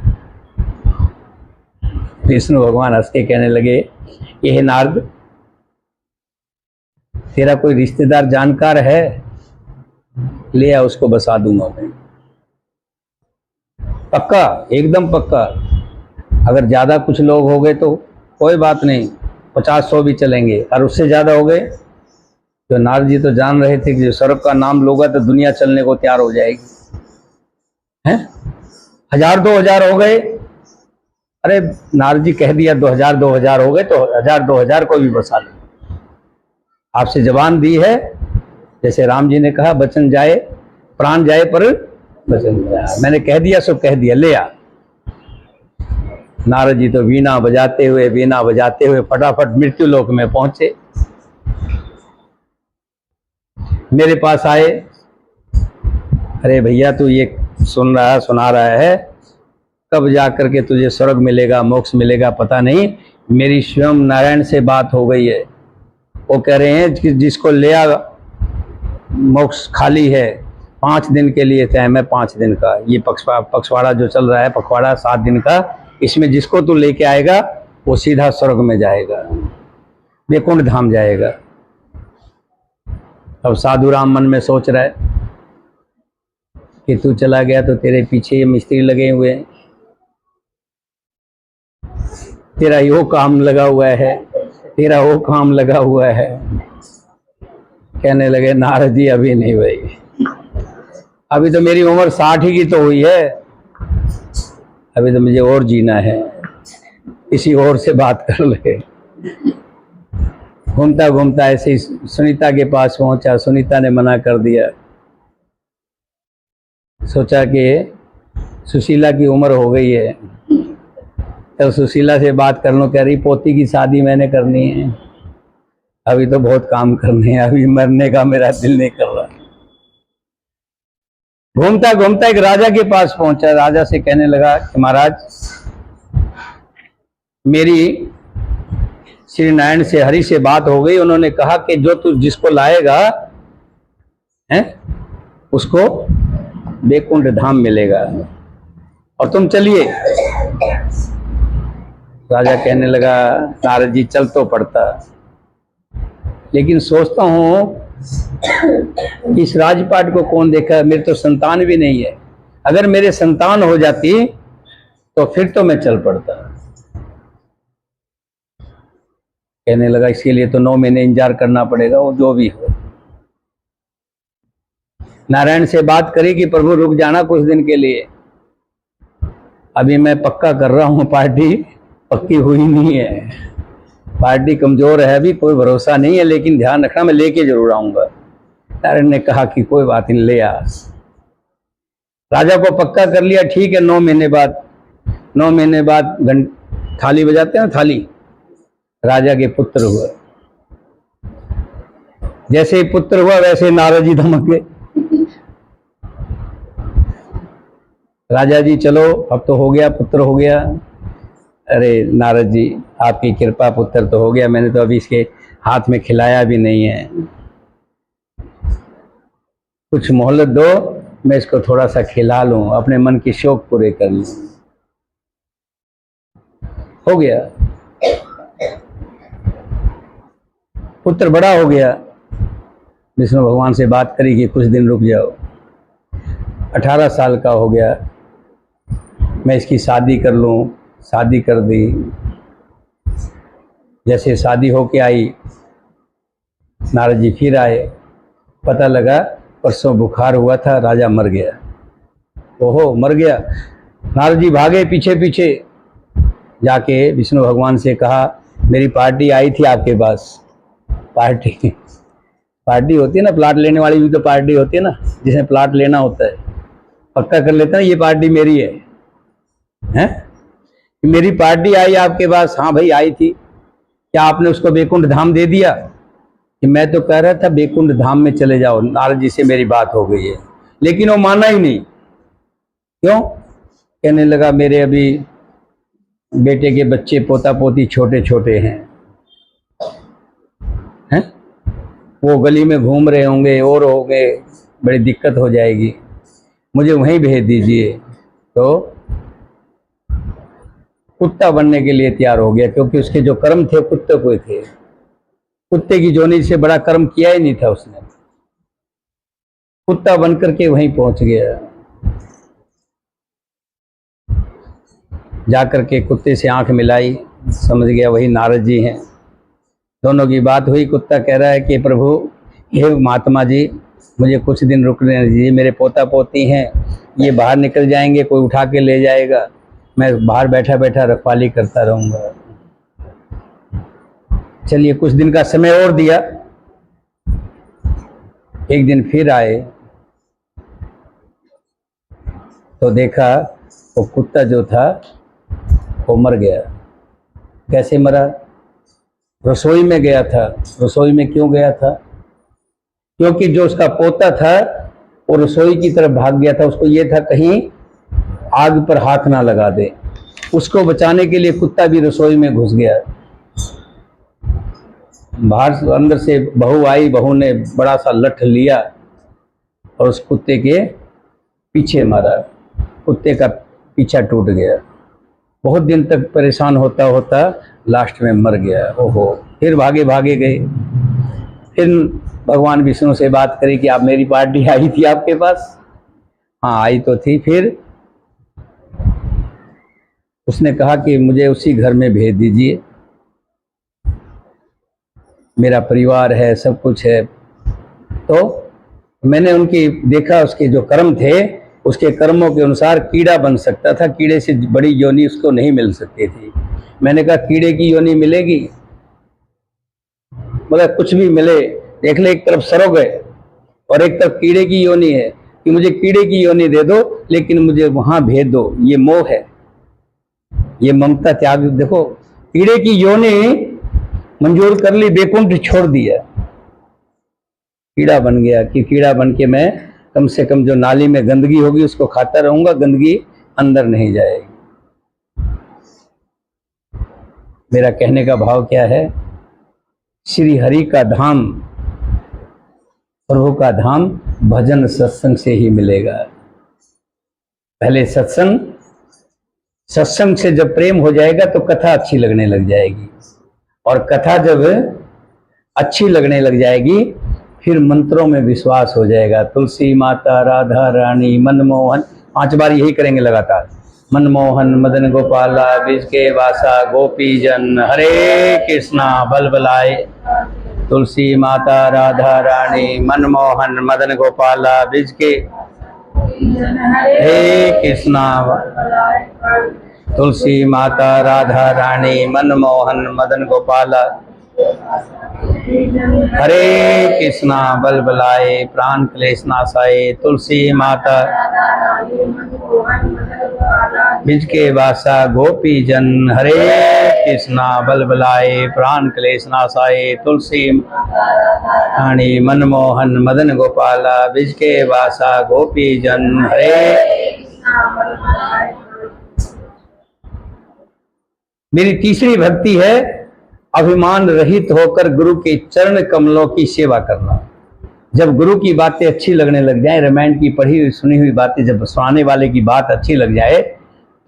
विष्णु भगवान हंस के कहने लगे ये है नारद, तेरा कोई रिश्तेदार जानकार है, ले आ उसको बसा दूंगा मैं। पक्का, एकदम पक्का। अगर ज्यादा कुछ लोग हो गए तो कोई बात नहीं, 50-100 भी चलेंगे, और उससे ज्यादा हो गए तो नारद जी तो जान रहे थे कि जो स्वर्ग का नाम लोगा तो दुनिया चलने को तैयार हो जाएगी। हैं 1000-2000 हो गए, अरे नारद जी कह दिया 2000 हो गए तो 1000-2000 को भी बसा लो। आपसे जबान दी है, जैसे राम जी ने कहा वचन जाए प्राण जाए पर वचन जाए, मैंने कह दिया सो कह दिया, ले आ। नारद जी तो वीणा बजाते हुए फटाफट मृत्यु लोक में पहुंचे। मेरे पास आए, अरे भैया तू ये सुना रहा है, कब जाकर के तुझे स्वर्ग मिलेगा, मोक्ष मिलेगा पता नहीं। मेरी स्वयं नारायण से बात हो गई है, वो कह रहे हैं कि जिसको ले आ मोक्ष खाली है, 5 दिन के लिए टाइम है, 5 दिन का। ये पक्षवाड़ा जो चल रहा है, पखवाड़ा 7 दिन का, इसमें जिसको तू लेके आएगा वो सीधा स्वर्ग में जाएगा, वैकुंठ धाम जाएगा। अब साधु राम मन में सोच रहा है कि तू चला गया तो तेरे पीछे ये मिस्त्री लगे हुए हैं, तेरा यो काम लगा हुआ है, तेरा वो काम लगा हुआ है। कहने लगे नारद जी अभी नहीं भाई, अभी तो मेरी उम्र 60 ही की तो हुई है, अभी तो मुझे और जीना है, किसी और से बात कर ले। घूमता घूमता ऐसे ही सुनीता के पास पहुंचा, सुनीता ने मना कर दिया। सोचा कि सुशीला की उम्र हो गई है, तो सुशीला से बात कर लो। कह रही पोती की शादी मैंने करनी है, अभी तो बहुत काम करने हैं, अभी मरने का मेरा दिल नहीं कर रहा। घूमता घूमता एक राजा के पास पहुंचा, राजा से कहने लगा कि महाराज मेरी श्री नारायण से हरि से बात हो गई, उन्होंने कहा कि जो तू जिसको लाएगा है उसको बैकुंठ धाम मिलेगा, और तुम चलिए। राजा कहने लगा नारद जी चल तो पड़ता, लेकिन सोचता हूं इस राजपाट को कौन देखा, मेरे तो संतान भी नहीं है, अगर मेरे संतान हो जाती तो फिर तो मैं चल पड़ता। कहने लगा इसके लिए तो 9 महीने इंतजार करना पड़ेगा, वो जो भी हो। नारायण से बात करी कि प्रभु रुक जाना कुछ दिन के लिए, अभी मैं पक्का कर रहा हूं, पार्टी पक्की हुई नहीं है, पार्टी कमजोर है, अभी कोई भरोसा नहीं है, लेकिन ध्यान रखना मैं लेके जरूर आऊंगा। नारायण ने कहा कि कोई बात नहीं, ले आ। राजा को पक्का कर लिया, ठीक है। 9 महीने बाद थाली बजाते हैं, थाली राजा के पुत्र हुआ। जैसे ही पुत्र हुआ वैसे नारद जी धमक गए, राजा जी चलो अब तो हो गया, पुत्र हो गया। अरे नारद जी आपकी कृपा, पुत्र तो हो गया, मैंने तो अभी इसके हाथ में खिलाया भी नहीं है, कुछ मोहलत दो, मैं इसको थोड़ा सा खिला लूं, अपने मन की शौक पूरे कर लूं। हो गया, पुत्र बड़ा हो गया। विष्णु भगवान से बात करी कि कुछ दिन रुक जाओ। 18 साल का हो गया, मैं इसकी शादी कर लूं। शादी कर दी। जैसे शादी होके आई, नारद जी फिर आए, पता लगा परसों बुखार हुआ था, राजा मर गया। ओहो मर गया। नारद जी भागे पीछे पीछे, जाके विष्णु भगवान से कहा मेरी पार्टी आई थी आपके पास। पार्टी होती है ना, प्लाट लेने वाली भी तो पार्टी होती है ना, जिसमें प्लाट लेना होता है, पक्का कर लेता है ये पार्टी मेरी है, हैं? मेरी पार्टी आई आपके पास। हाँ भाई आई थी। क्या आपने उसको बैकुंठ धाम दे दिया? कि मैं तो कह रहा था बैकुंठ धाम में चले जाओ, नारद जी से मेरी बात हो गई है। लेकिन वो माना ही नहीं। क्यों? कहने लगा मेरे अभी बेटे के बच्चे पोता पोती छोटे छोटे हैं, वो गली में घूम रहे होंगे और होंगे, बड़ी दिक्कत हो जाएगी, मुझे वहीं भेज दीजिए। तो कुत्ता बनने के लिए तैयार हो गया, क्योंकि उसके जो कर्म थे कुत्ते को थे। कुत्ते की जोनी से बड़ा कर्म किया ही नहीं था उसने। कुत्ता बन करके वहीं पहुंच गया। जाकर के कुत्ते से आंख मिलाई, समझ गया वही नारद जी हैं। दोनों की बात हुई। कुत्ता कह रहा है कि प्रभु, हे महात्मा जी, मुझे कुछ दिन रुकने दीजिए, मेरे पोता पोती हैं, ये बाहर निकल जाएंगे, कोई उठा के ले जाएगा, मैं बाहर बैठा बैठा रखवाली करता रहूँगा। चलिए कुछ दिन का समय और दिया। एक दिन फिर आए तो देखा वो कुत्ता जो था वो मर गया। कैसे मरा? रसोई में गया था। रसोई में क्यों गया था? क्योंकि जो उसका पोता था वो रसोई की तरफ भाग गया था। उसको ये था कहीं आग पर हाथ ना लगा दे। उसको बचाने के लिए कुत्ता भी रसोई में घुस गया। बाहर अंदर से बहू आई, बहू ने बड़ा सा लठ लिया और उस कुत्ते के पीछे मारा। कुत्ते का पीछा टूट गया। बहुत दिन तक परेशान होता होता लास्ट में मर गया। ओहो। फिर भागे भागे गए। फिर भगवान विष्णु से बात करी कि आप मेरी पार्टी आई थी आपके पास? हाँ आई तो थी। फिर उसने कहा कि मुझे उसी घर में भेज दीजिए, मेरा परिवार है, सब कुछ है। तो मैंने उनकी देखा, उसके जो कर्म थे, उसके कर्मों के अनुसार कीड़ा बन सकता था, कीड़े से बड़ी योनि उसको नहीं मिल सकती थी। मैंने कहा कीड़े की योनि मिलेगी? मतलब कुछ भी मिले, देख ले, एक तरफ सरोग है और एक तरफ कीड़े की योनि है, कि मुझे कीड़े की योनि दे दो लेकिन मुझे वहां भेज दो। ये मोह है, ये ममता त्याग। देखो, कीड़े की योनि मंजूर कर ली, बैकुंठ छोड़ दिया, कीड़ा बन गया। कि कीड़ा बन के मैं कम से कम जो नाली में गंदगी होगी उसको खाता रहूंगा, गंदगी अंदर नहीं जाएगी। मेरा कहने का भाव क्या है? श्री हरि का धाम, प्रभु का धाम भजन सत्संग से ही मिलेगा। पहले सत्संग, सत्संग से जब प्रेम हो जाएगा तो कथा अच्छी लगने लग जाएगी, और कथा जब अच्छी लगने लग जाएगी फिर मंत्रों में विश्वास हो जाएगा। तुलसी माता, राधा रानी, मनमोहन, 5 बार यही करेंगे लगातार। मनमोहन मदन गोपाला, ब्रिज के वासा गोपी जन, हरे कृष्णा बल बलाए। तुलसी माता, राधा रानी, मनमोहन मदन गोपाला, ब्रिज के, हरे कृष्णा। तुलसी माता, राधा रानी, मनमोहन मदन गोपाला, हरे कृष्णा बल बलाए, प्राण क्लेश नाशाए। तुलसी माता, ब्रिज के वासा गोपी जन, हरे कृष्णा बल बलाए, प्राण क्लेश नाशाए। तुलसी रानी, मनमोहन मदन गोपाला, ब्रिज के वासा गोपी जन, हरे। मेरी तीसरी भक्ति है अभिमान रहित होकर गुरु के चरण कमलों की सेवा करना। जब गुरु की बातें अच्छी लगने लग जाए, रामायण की पढ़ी हुई सुनी हुई बातें जब सुनाने वाले की बात अच्छी लग जाए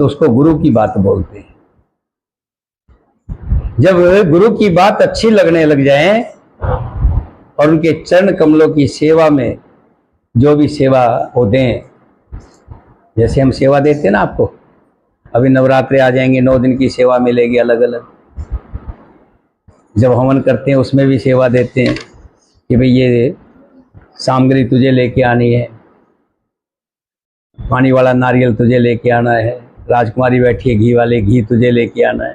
तो उसको गुरु की बात बोलते हैं। जब गुरु की बात अच्छी लगने लग जाए और उनके चरण कमलों की सेवा में जो भी सेवा वो दें, जैसे हम सेवा देते हैं ना आपको, अभी नवरात्रे आ जाएंगे, 9 दिन की सेवा मिलेगी अलग अलग। जब हवन करते हैं उसमें भी सेवा देते हैं कि भाई ये सामग्री तुझे लेके आनी है, पानी वाला नारियल तुझे लेके आना है, राजकुमारी बैठी है, घी वाले, घी तुझे लेके आना है।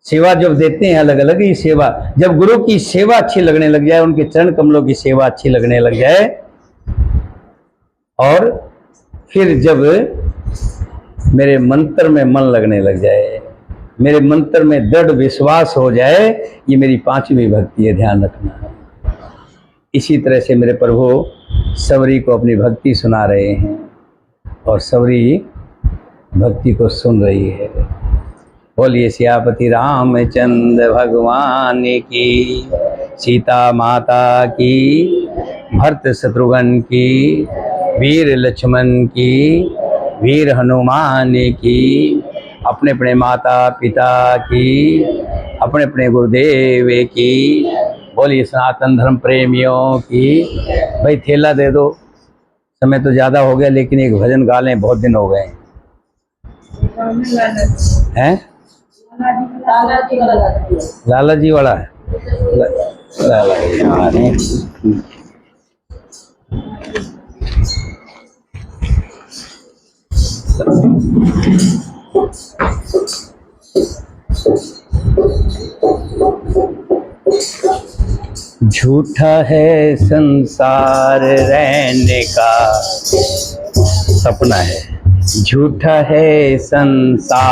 सेवा जब देते हैं अलग अलग, ये सेवा, जब गुरु की सेवा अच्छी लगने लग जाए, उनके चरण कमलों की सेवा अच्छी लगने लग जाए, और फिर जब मेरे मंत्र में मन लगने लग जाए, मेरे मंत्र में दृढ़ विश्वास हो जाए, ये मेरी पांचवी भक्ति है, ध्यान रखना है। इसी तरह से मेरे प्रभु सबरी को अपनी भक्ति सुना रहे हैं और सबरी भक्ति को सुन रही है। बोलिए सियापति रामचंद्र भगवान की, सीता माता की, भरत शत्रुघ्न की, वीर लक्ष्मण की, वीर हनुमान की, अपने अपने माता पिता की, अपने अपने गुरुदेव की। बोलिए सनातन धर्म प्रेमियों की। भाई थैला दे दो, समय तो ज़्यादा हो गया, लेकिन एक भजन गा लें, बहुत दिन हो गए हैं। लाला जी वाला है, लाला जी झूठा है संसार रहने का सपना है, झूठा है संसार।